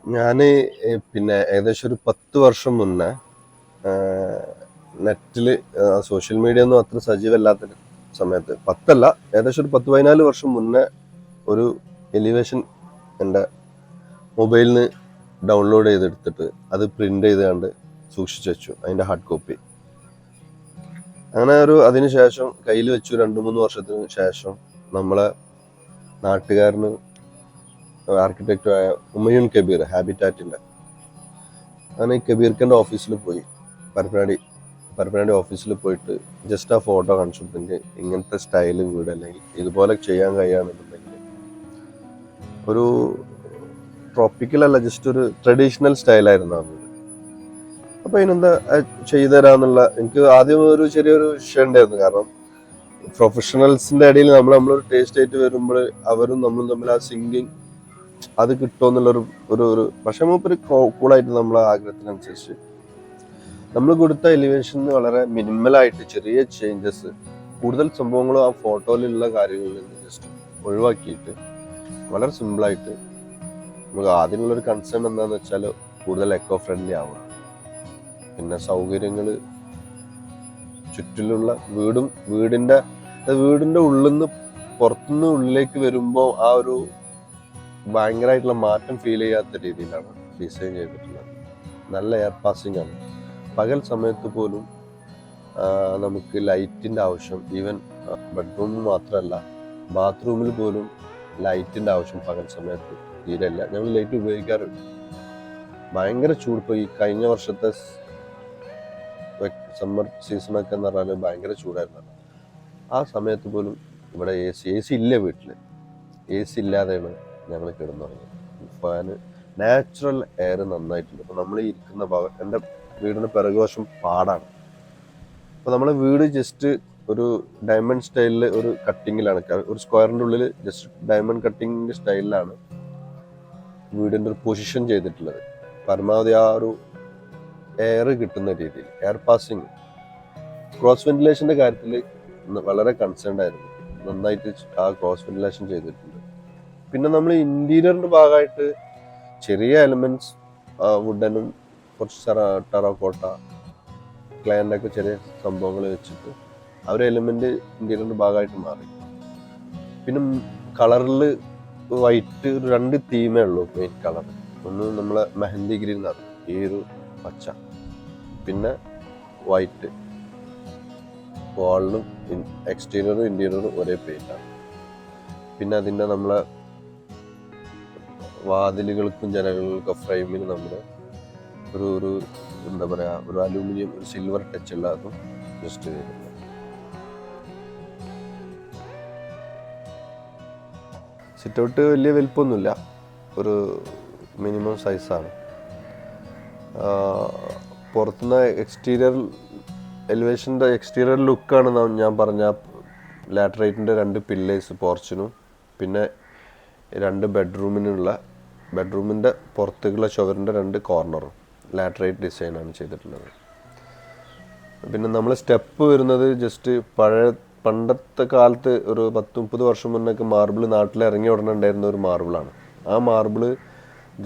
ഞാന് പിന്നെ ഏകദേശം ഒരു 10 വർഷം മുന്നേ നെറ്റില് സോഷ്യൽ മീഡിയ ഒന്നും അത്ര സജീവമല്ലാത്ത സമയത്ത്, 10 അല്ല, ഏകദേശം ഒരു 10-14 വർഷം മുന്നേ ഒരു എലിവേഷൻ എൻ്റെ മൊബൈലിൽ നിന്ന് ഡൗൺലോഡ് ചെയ്തെടുത്തിട്ട് അത് പ്രിന്റ് ചെയ്ത് കണ്ട് സൂക്ഷിച്ചു വെച്ചു, അതിൻ്റെ ഹാർഡ് കോപ്പി. അങ്ങനെ അതിന് ശേഷം കയ്യിൽ വെച്ചു. 2-3 വർഷത്തിന് ശേഷം നമ്മളെ നാട്ടുകാരന് ആർക്കിടെക്റ്റായ ഉമയൂൺ കബീർ, ഹാബിറ്റാറ്റിൻ്റെ, അങ്ങനെ ഈ കബീർക്കൻ്റെ ഓഫീസിൽ പോയി, പരപ്പനാടി ഓഫീസിൽ പോയിട്ട് ജസ്റ്റ് ആ ഫോട്ടോ കാണിച്ചു കൊടുത്തെങ്കിൽ ഇങ്ങനത്തെ സ്റ്റൈല് വീട് അല്ലെങ്കിൽ ഇതുപോലെ ചെയ്യാൻ കഴിയുകയാണെന്നുണ്ടെങ്കിൽ ഒരു ട്രോപ്പിക്കൽ അല്ല, ജസ്റ്റ് ഒരു ട്രഡീഷണൽ സ്റ്റൈലായിരുന്നു ആ വീട്. അപ്പോൾ അതിനെന്താ ചെയ്തു തരാമെന്നുള്ള എനിക്ക് ആദ്യം ഒരു ചെറിയൊരു വിഷയം ഉണ്ടായിരുന്നു. കാരണം പ്രൊഫഷണൽസിൻ്റെ ഇടയിൽ നമ്മളൊരു ടേസ്റ്റ് ആയിട്ട് വരുമ്പോൾ അവരും നമ്മളും തമ്മിൽ ആ സിങ്കിങ് അത് കിട്ടുമെന്നുള്ളൊരു ഒരു പക്ഷെ മൂപ്പര് കൂളായിട്ട് നമ്മളെ ആഗ്രഹത്തിനനുസരിച്ച് നമ്മൾ കൊടുത്ത എലിവേഷന് വളരെ മിനിമലായിട്ട് ചെറിയ ചേഞ്ചസ്, കൂടുതൽ സംഭവങ്ങളും ആ ഫോട്ടോയിലുള്ള കാര്യങ്ങളിൽ നിന്ന് ജസ്റ്റ് ഒഴിവാക്കിയിട്ട് വളരെ സിമ്പിളായിട്ട് നമുക്ക് ആദ്യമുള്ളൊരു കൺസേൺ എന്താണെന്ന് വെച്ചാൽ കൂടുതൽ എക്കോ ഫ്രണ്ട്ലി ആവുക. പിന്നെ സൗകര്യങ്ങൾ ചുറ്റിലുള്ള വീടിൻ്റെ ഉള്ളിൽ നിന്ന് പുറത്തുനിന്ന് ഉള്ളിലേക്ക് വരുമ്പോൾ ആ ഒരു ഭയങ്കരമായിട്ടുള്ള മാറ്റം ഫീൽ ചെയ്യാത്ത രീതിയിലാണ് ഡിസൈൻ ചെയ്തിട്ടുള്ളത്. നല്ല എയർ പാസിംഗ് ആണ്. പകൽ സമയത്ത് പോലും നമുക്ക് ലൈറ്റിൻ്റെ ആവശ്യം, ഈവൻ ബെഡ്റൂമിൽ മാത്രമല്ല ബാത്റൂമിൽ പോലും ലൈറ്റിൻ്റെ ആവശ്യം പകൽ സമയത്ത് തീരെയില്ല. ഞങ്ങൾ ലൈറ്റ് ഉപയോഗിക്കാറുണ്ട്. ഭയങ്കര ചൂട്. ഇപ്പോൾ ഈ കഴിഞ്ഞ വർഷത്തെ സമ്മർ സീസണൊക്കെ എന്ന് പറഞ്ഞാൽ ഭയങ്കര ചൂടായിരുന്നു. ആ സമയത്ത് പോലും ഇവിടെ എ സി ഇല്ല. വീട്ടിൽ എ സി ഇല്ലാതെയാണ് ഞങ്ങൾ കിടന്നുറങ്ങിയത്. ഫാന്, നാച്ചുറൽ എയർ നന്നായിട്ടുണ്ട്. അപ്പോൾ നമ്മൾ ഇരിക്കുന്ന ഭാഗം, എൻ്റെ വീടിന് പിറകുവശം പാടാണ്. അപ്പോൾ നമ്മളെ വീട് ജസ്റ്റ് ഒരു ഡയമണ്ട് സ്റ്റൈലിൽ ഒരു കട്ടിങ്ങിലാണ്, ഒരു സ്ക്വയറിൻ്റെ ഉള്ളിൽ ജസ്റ്റ് ഡയമണ്ട് കട്ടിങ്ങിൻ്റെ സ്റ്റൈലിലാണ് വീടിൻ്റെ ഒരു പൊസിഷൻ ചെയ്തിട്ടുള്ളത്. പരമാവധി ആ ഒരു എയർ കിട്ടുന്ന രീതിയിൽ എയർ പാസിങ്. ക്രോസ് വെന്റിലേഷൻ്റെ കാര്യത്തിൽ വളരെ കൺസേൺഡ് ആയിരുന്നു. നന്നായിട്ട് ആ ക്രോസ് വെന്റിലേഷൻ ചെയ്തിട്ടുണ്ട്. പിന്നെ നമ്മൾ ഇന്റീരിയറിൻ്റെ ഭാഗമായിട്ട് ചെറിയ എലിമെന്റ്സ്, വുഡനും കുറച്ച് ടെറാക്കോട്ട, ക്ലയൻ്റൊക്കെ ചെറിയ സംഭവങ്ങൾ വെച്ചിട്ട് ആ ഒരു എലിമെന്റ് ഇന്റീരിയറിൻ്റെ ഭാഗമായിട്ട് മാറി. പിന്നെ കളറിൽ വൈറ്റ് 2 തീമേ ഉള്ളൂ മെയിൻ കളർ. ഒന്ന് നമ്മളെ മെഹന്തി ഗ്രീൻ എന്നാണ്, ഈ ഒരു പച്ച, പിന്നെ വൈറ്റ്. വാളിനും എക്സ്റ്റീരിയറും ഇന്റീരിയറും ഒരേ പെയിൻ്റാണ്. പിന്നെ അതിൻ്റെ നമ്മളെ വാതിലുകൾക്കും ജനലുകൾക്കും ഫ്രെയിമിന് നമ്മൾ ഒരു എന്താ പറയുക, ഒരു അലൂമിനിയം, ഒരു സിൽവർ ടച്ച് ഉള്ളതും ജസ്റ്റ് ചെയ്തിട്ടുണ്ട്. സിറ്റ് ഔട്ട് വലിയ വലിപ്പമൊന്നുമില്ല, ഒരു മിനിമം സൈസാണ്. പുറത്തുനിന്ന് എക്സ്റ്റീരിയർ എലിവേഷൻ്റെ എക്സ്റ്റീരിയർ ലുക്കാണ് ഞാൻ പറഞ്ഞ ലാറ്ററൈറ്റിൻ്റെ 2 പില്ലേഴ്സ് പോർച്ചിനും, പിന്നെ 2 ബെഡ്റൂമിൻ്റെ പുറത്തേക്കുള്ള ചുവരിൻ്റെ 2 കോർണറും ലാറ്ററൈറ്റ് ഡിസൈനാണ് ചെയ്തിട്ടുള്ളത്. പിന്നെ നമ്മൾ സ്റ്റെപ്പ് വരുന്നത് ജസ്റ്റ് പണ്ടത്തെ കാലത്ത് ഒരു 10-30 വർഷം മുന്നൊക്കെ മാർബിൾ നാട്ടിൽ ഇറങ്ങി ഉടനെ ഉണ്ടായിരുന്ന ഒരു മാർബിളാണ്. ആ മാർബിള്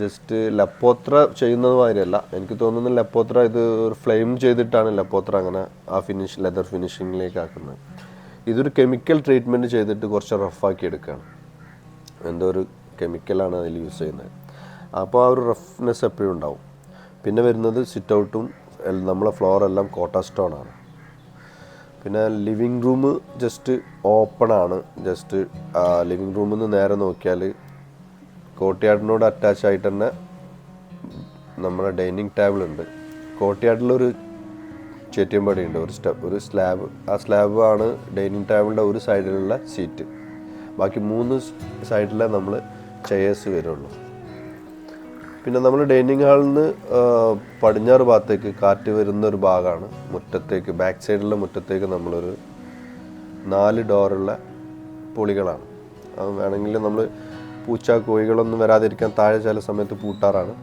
ജസ്റ്റ് ലപ്പോത്ര ചെയ്യുന്നത് മാതിരിയല്ല. എനിക്ക് തോന്നുന്നു ലപ്പോത്ര ഇത് ഒരു ഫ്ലെയിം ചെയ്തിട്ടാണ് ലപ്പോത്ര അങ്ങനെ ആ ലെതർ ഫിനിഷിങ്ങിലേക്ക് ആക്കുന്നത്. ഇതൊരു കെമിക്കൽ ട്രീറ്റ്മെൻറ്റ് ചെയ്തിട്ട് കുറച്ച് റഫാക്കി എടുക്കുകയാണ്. എന്തോ ഒരു കെമിക്കലാണ് അതിൽ യൂസ് ചെയ്യുന്നത്. അപ്പോൾ ആ ഒരു റഫ്നെസ് എപ്പോഴും ഉണ്ടാവും. പിന്നെ വരുന്നത് സിറ്റ് ഔട്ടും നമ്മളെ ഫ്ലോറെല്ലാം കോട്ട സ്റ്റോൺ ആണ്. പിന്നെ ലിവിങ് റൂം ജസ്റ്റ് ഓപ്പണാണ്. ജസ്റ്റ് ലിവിങ് റൂമിൽ നിന്ന് നേരെ നോക്കിയാൽ കോർട്ട്യാർഡിനോട് അറ്റാച്ച് ആയിട്ട് തന്നെ നമ്മുടെ ഡൈനിങ് ടേബിൾ ഉണ്ട്. കോർട്ട്യാർഡിലൊരു ചേറ്റിയമ്പടിയുണ്ട്, ഒരു സ്ലാബ്. ആ സ്ലാബ് ആണ് ഡൈനിങ് ടേബിളിൻ്റെ ഒരു സൈഡിലുള്ള സീറ്റ്. ബാക്കി 3 സൈഡിലെ നമ്മൾ ചെയേഴ്സ് വരുള്ളൂ. പിന്നെ നമ്മൾ ഡൈനിങ് ഹാളിൽ നിന്ന് പടിഞ്ഞാറ് ഭാഗത്തേക്ക് കാറ്റ് വരുന്ന ഒരു ഭാഗമാണ് മുറ്റത്തേക്ക്, ബാക്ക് സൈഡിലുള്ള മുറ്റത്തേക്ക് നമ്മളൊരു 4 ഡോറുള്ള പൊളികളാണ്. അത് വേണമെങ്കിൽ നമ്മൾ പൂച്ച കോഴികളൊന്നും വരാതിരിക്കാൻ താഴെ ചില സമയത്ത് പൂട്ടാറാണ്.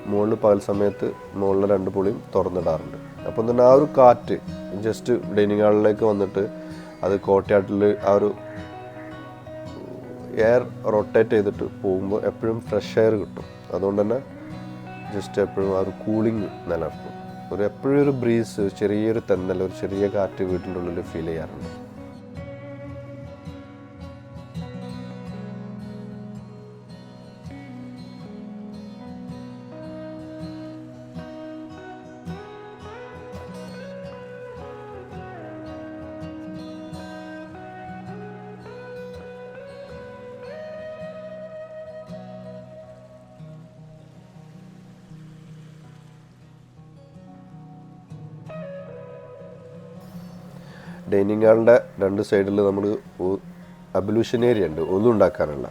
മുകളിൽ പകൽ സമയത്ത് മുകളിലെ 2 പൊളിയും തുറന്നിടാറുണ്ട്. അപ്പം തന്നെ ആ ഒരു കാറ്റ് ജസ്റ്റ് ഡൈനിങ് ഹാളിലേക്ക് വന്നിട്ട് അത് കോർട്ട്യാർഡിൽ ആ ഒരു എയർ റൊട്ടേറ്റ് ചെയ്തിട്ട് പോകുമ്പോൾ എപ്പോഴും ഫ്രഷ് എയർ കിട്ടും. അതുകൊണ്ട് തന്നെ ജസ്റ്റ് എപ്പോഴും ആ ഒരു കൂളിംഗ് നിലനിർത്തും. എപ്പോഴും ഒരു ബ്രീസ്, ചെറിയൊരു തെന്നൽ, ഒരു ചെറിയ കാറ്റ് വീട്ടിൻ്റെ ഉള്ളിൽ ഫീൽ ചെയ്യാറുണ്ട്. ഡൈനിങ് ഹാളിൻ്റെ 2 സൈഡിൽ നമ്മൾ അബ്ലൂഷൻ ഏരിയ ഉണ്ട്, ഒന്നും ഉണ്ടാക്കാനുള്ള.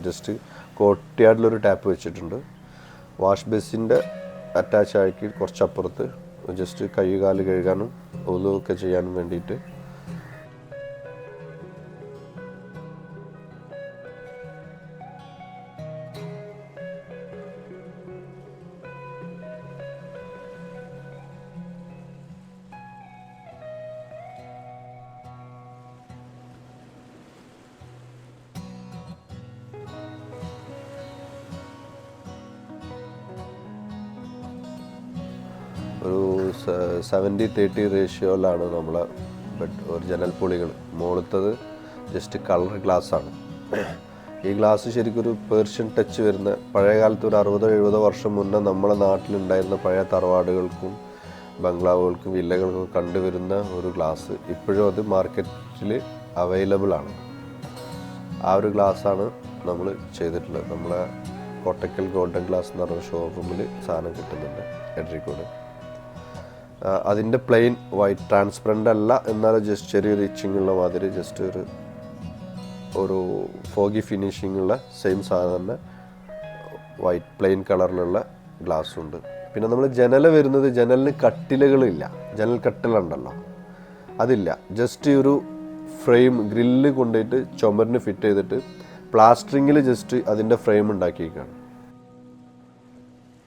ജസ്റ്റ് കോർട്ട്യാർഡിലൊരു ടാപ്പ് വെച്ചിട്ടുണ്ട്. വാഷ് ബേസിൻ്റെ അറ്റാച്ച് ആക്കി കുറച്ചപ്പുറത്ത് ജസ്റ്റ് കൈ കാല് കഴുകാനും ഒതുവൊക്കെ ചെയ്യാനും വേണ്ടിയിട്ട്. ഒരു 70-30 റേഷ്യോയിലാണ് നമ്മളെ ഒരു ജനൽപ്പൊളികൾ. മുകളിലത്തത് ജസ്റ്റ് കളർ ഗ്ലാസ്സാണ്. ഈ ഗ്ലാസ് ശരിക്കും ഒരു പേർഷ്യൻ ടച്ച് വരുന്ന, പഴയ കാലത്ത് ഒരു 60-70 വർഷം മുന്നേ നമ്മളെ നാട്ടിലുണ്ടായിരുന്ന പഴയ തറവാടുകൾക്കും ബംഗ്ലാവുകൾക്കും വില്ലകൾക്കും കണ്ടുവരുന്ന ഒരു ഗ്ലാസ്. ഇപ്പോഴും അത് മാർക്കറ്റിൽ അവൈലബിൾ ആണ്. ആ ഒരു ഗ്ലാസ്സാണ് നമ്മൾ ചെയ്തിട്ടുള്ളത്. നമ്മളെ കോട്ടക്കൽ ഗോൾഡൻ ഗ്ലാസ് എന്ന് പറഞ്ഞ ഷോറൂമിൽ സാധനം കിട്ടുന്നുണ്ട്, എഡ്രിക്കോട്. അതിൻ്റെ പ്ലെയിൻ വൈറ്റ്, ട്രാൻസ്പെറൻ്റ് അല്ല, എന്നാലും ജസ്റ്റ് ചെറിയൊരു ഇച്ചിങ് ഉള്ള മാതിരി, ജസ്റ്റ് ഒരു ഫോഗി ഫിനിഷിംഗ് ഉള്ള സെയിം സാധനം തന്നെ വൈറ്റ് പ്ലെയിൻ കളറിലുള്ള ഗ്ലാസ്സും ഉണ്ട്. പിന്നെ നമ്മൾ ജനൽ വരുന്നത്, ജനലിന് കട്ടിലുകളില്ല, ജനൽ കട്ടിലുണ്ടല്ലോ അതില്ല. ജസ്റ്റ് ഒരു ഫ്രെയിം ഗ്രില്ല് കൊണ്ടുപോയിട്ട് ചുമരിന് ഫിറ്റ് ചെയ്തിട്ട് പ്ലാസ്റ്ററിങ്ങിൽ ജസ്റ്റ് അതിൻ്റെ ഫ്രെയിം ഉണ്ടാക്കിയേക്കാണ്.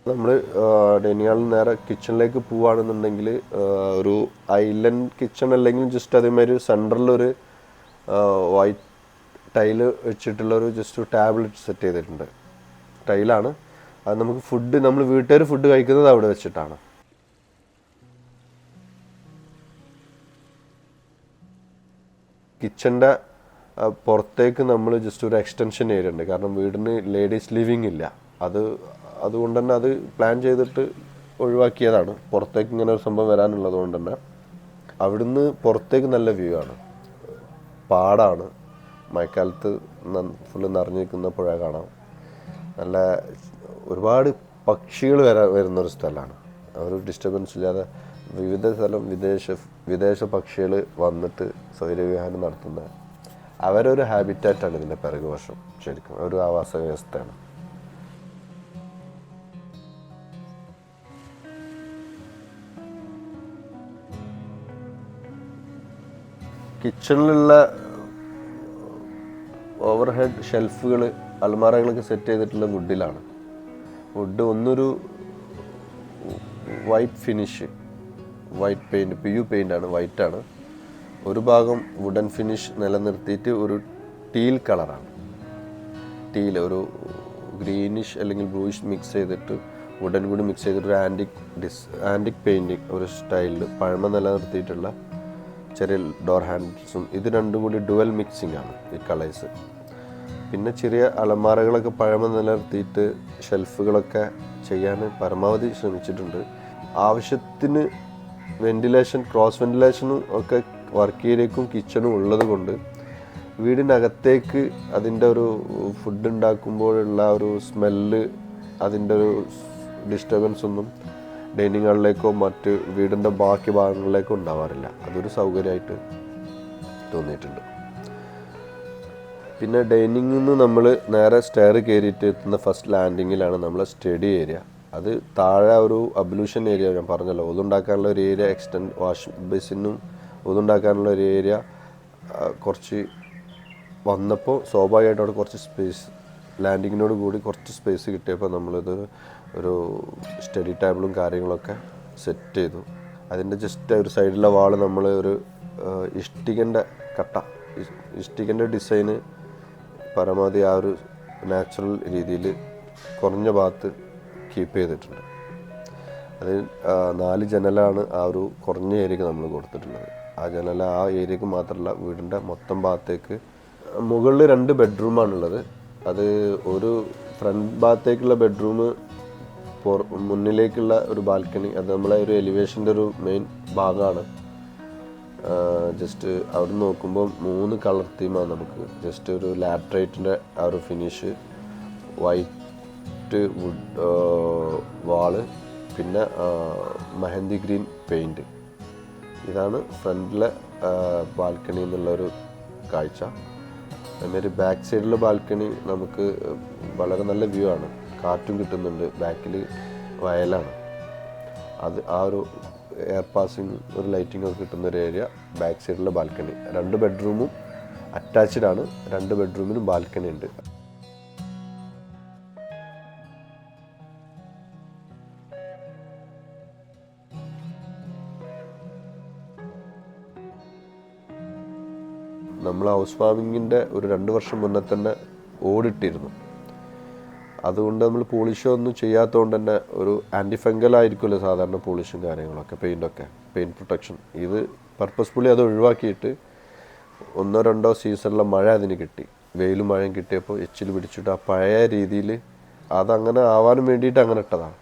നമ്മൾ ഡൈനിങ് ഹാളിൽ നേരെ കിച്ചണിലേക്ക് പോവുകയാണെന്നുണ്ടെങ്കിൽ ഒരു ഐലൻഡ് കിച്ചൺ, അല്ലെങ്കിൽ ജസ്റ്റ് അതേമാതിരി സെൻറ്ററിലൊരു വൈറ്റ് ടൈല് വെച്ചിട്ടുള്ളൊരു ജസ്റ്റ് ടാബ്ലറ്റ് സെറ്റ് ചെയ്തിട്ടുണ്ട്. ടൈലാണ് അത്. നമുക്ക് ഫുഡ്, നമ്മൾ വീട്ടുകാർ ഫുഡ് കഴിക്കുന്നത് അവിടെ വെച്ചിട്ടാണ്. കിച്ചൻ്റെ പുറത്തേക്ക് നമ്മൾ ജസ്റ്റ് ഒരു എക്സ്റ്റൻഷൻ ഏരിയ ഉണ്ട്. കാരണം വീടിന് ലേഡീസ് ലിവിങ് ഇല്ല. അതുകൊണ്ട് തന്നെ അത് പ്ലാൻ ചെയ്തിട്ട് ഒഴിവാക്കിയതാണ്. പുറത്തേക്ക് ഇങ്ങനെ ഒരു സംഭവം വരാനുള്ളത് കൊണ്ട് തന്നെ. അവിടുന്ന് പുറത്തേക്ക് നല്ല വ്യൂ ആണ്, പാടാണ്. മഴക്കാലത്ത് ഫുള്ള് നിറഞ്ഞിരിക്കുന്ന പുഴ കാണാം. നല്ല ഒരുപാട് പക്ഷികൾ വരുന്നൊരു സ്ഥലമാണ്. ഒരു ഡിസ്റ്റർബൻസ് ഇല്ലാതെ വിവിധ സ്ഥലം വിദേശ പക്ഷികൾ വന്നിട്ട് സ്വൈരവിഹാരം നടത്തുന്ന അവരൊരു ഹാബിറ്റാറ്റാണ് ഇതിൻ്റെ പിറകുവശം. ശരിക്കും ഒരു ആവാസ വ്യവസ്ഥയാണ്. കിച്ചണിലുള്ള ഓവർഹെഡ് ഷെൽഫുകൾ, അൽമാറകളൊക്കെ സെറ്റ് ചെയ്തിട്ടുള്ള വുഡിലാണ്. വുഡ് ഒന്നൊരു white finish, white paint, PU പെയിൻ്റാണ്, വൈറ്റാണ്. ഒരു ഭാഗം വുഡൻ ഫിനിഷ് നിലനിർത്തിയിട്ട് ഒരു ടീൽ കളറാണ്. ടീൽ ഒരു ഗ്രീനിഷ് അല്ലെങ്കിൽ ബ്ലൂയിഷ് മിക്സ് ചെയ്തിട്ട്, വുഡൻ കൂടി മിക്സ് ചെയ്തിട്ട് ഒരു ആൻറ്റിക് പെയിൻറ്റിങ് ഒരു സ്റ്റൈലിൽ പഴമ നിലനിർത്തിയിട്ടുള്ള ചെറിയ ഡോർ ഹാൻഡിൽസും. ഇത് രണ്ടും കൂടി ഡുവൽ മിക്സിംഗ് ആണ് ഈ കളേഴ്സ്. പിന്നെ ചെറിയ അലമാരകളൊക്കെ പഴമ നിലനിർത്തിയിട്ട് ഷെൽഫുകളൊക്കെ ചെയ്യാൻ പരമാവധി ശ്രമിച്ചിട്ടുണ്ട്. ആവശ്യത്തിന് വെന്റിലേഷൻ, ക്രോസ് വെന്റിലേഷനും ഒക്കെ വർക്ക് ഏരിയക്കും കിച്ചണും ഉള്ളത് കൊണ്ട് വീടിനകത്തേക്ക് അതിൻ്റെ ഒരു ഫുഡ് ഉണ്ടാക്കുമ്പോഴുള്ള ഒരു സ്മെല്ല്, അതിൻ്റെ ഒരു ഡിസ്റ്റർബൻസ് ഒന്നും ഡൈനിങ് ഹാളിലേക്കോ മറ്റ് വീടിൻ്റെ ബാക്കി ഭാഗങ്ങളിലേക്കോ ഉണ്ടാവാറില്ല. അതൊരു സൗകര്യമായിട്ട് തോന്നിയിട്ടുണ്ട്. പിന്നെ ഡൈനിങ്ങിൽ നിന്ന് നമ്മൾ നേരെ സ്റ്റെയർ കയറിയിട്ട് എത്തുന്ന ഫസ്റ്റ് ലാൻഡിങ്ങിലാണ് നമ്മളെ സ്റ്റഡി ഏരിയ. അത് താഴെ ഒരു അബ്ലൂഷൻ ഏരിയ, ഞാൻ പറഞ്ഞല്ലോ, ഒതുണ്ടാക്കാനുള്ള ഒരു ഏരിയ, വാഷ് ബേസിനും ഒതുണ്ടാക്കാനുള്ള ഒരു ഏരിയ കുറച്ച് വന്നപ്പോൾ സ്വാഭാവികമായിട്ട് അവിടെ കുറച്ച് സ്പേസ്, ലാൻഡിങ്ങിനോട് കൂടി കുറച്ച് സ്പേസ് കിട്ടിയപ്പോൾ നമ്മളിത് ഒരു സ്റ്റഡി ടേബിളും കാര്യങ്ങളൊക്കെ സെറ്റ് ചെയ്തു. അതിൻ്റെ ജസ്റ്റ് ഒരു സൈഡിലെ വാള് നമ്മൾ ഒരു ഇഷ്ടികൻ്റെ ഡിസൈന് പരമാവധി ആ ഒരു നാച്ചുറൽ രീതിയിൽ കുറഞ്ഞ ഭാഗത്ത് കീപ്പ് ചെയ്തിട്ടുണ്ട്. അത് 4 ജനലാണ് ആ ഒരു കുറഞ്ഞ ഏരിയക്ക് നമ്മൾ കൊടുത്തിട്ടുള്ളത്. ആ ജനല ആ ഏരിയക്ക് മാത്രമല്ല, വീടിൻ്റെ മൊത്തം ഭാഗത്തേക്ക്. മുകളിൽ 2 ബെഡ്റൂമാണുള്ളത്. അത് ഒരു ഫ്രണ്ട് ഭാഗത്തേക്കുള്ള ബെഡ്റൂം, മുന്നിലേക്കുള്ള ഒരു ബാൽക്കണി, അത് നമ്മളെ ഒരു എലിവേഷൻ്റെ ഒരു മെയിൻ ഭാഗമാണ്. ജസ്റ്റ് അവിടെ നോക്കുമ്പോൾ 3 കളർ തീമാണ് നമുക്ക്. ജസ്റ്റ് ഒരു ലാറ്ററൈറ്റിൻ്റെ ആ ഒരു ഫിനിഷ്, വൈറ്റ് വുഡ് വാള്, പിന്നെ മെഹന്തി ഗ്രീൻ പെയിൻറ്റ്. ഇതാണ് ഫ്രണ്ടിലെ ബാൽക്കണി എന്നുള്ളൊരു കാഴ്ച. അതുമാതിരി ബാക്ക് സൈഡിലെ ബാൽക്കണി നമുക്ക് വളരെ നല്ല വ്യൂ ആണ്. കാറ്റും കിട്ടുന്നുണ്ട്. ബാക്കിൽ വയലാണ്. അത് ആ ഒരു എയർ പാസിങ്, ഒരു ലൈറ്റിംഗ് ഒക്കെ കിട്ടുന്ന ഒരു ഏരിയ ബാക്ക് സൈഡിലെ ബാൽക്കണി. 2 ബെഡ്റൂമും അറ്റാച്ച്ഡ് ആണ്. 2 ബെഡ്റൂമിനും ബാൽക്കണി ഉണ്ട്. നമ്മൾ ഹൗസ് വാമിങ്ങിൻ്റെ ഒരു 2 വർഷം മുന്നേ തന്നെ ഓടിട്ടിരുന്നു. അതുകൊണ്ട് നമ്മൾ പോളിഷോ ഒന്നും ചെയ്യാത്തതുകൊണ്ട് തന്നെ ഒരു ആൻറ്റി ഫംഗൽ ആയിരിക്കുമല്ലോ സാധാരണ പോളിഷും കാര്യങ്ങളൊക്കെ, പെയിൻറ്റ് പ്രൊട്ടക്ഷൻ. ഇത് പർപ്പസ്ഫുള്ളി അത് ഒഴിവാക്കിയിട്ട് 1-2 സീസണിലെ മഴ അതിന് കിട്ടി. വെയിലും മഴയും കിട്ടിയപ്പോൾ എച്ചിൽ പിടിച്ചിട്ട് ആ പഴയ രീതിയിൽ അതങ്ങനെ ആവാനും വേണ്ടിയിട്ട് അങ്ങനെ ഇട്ടതാണ്.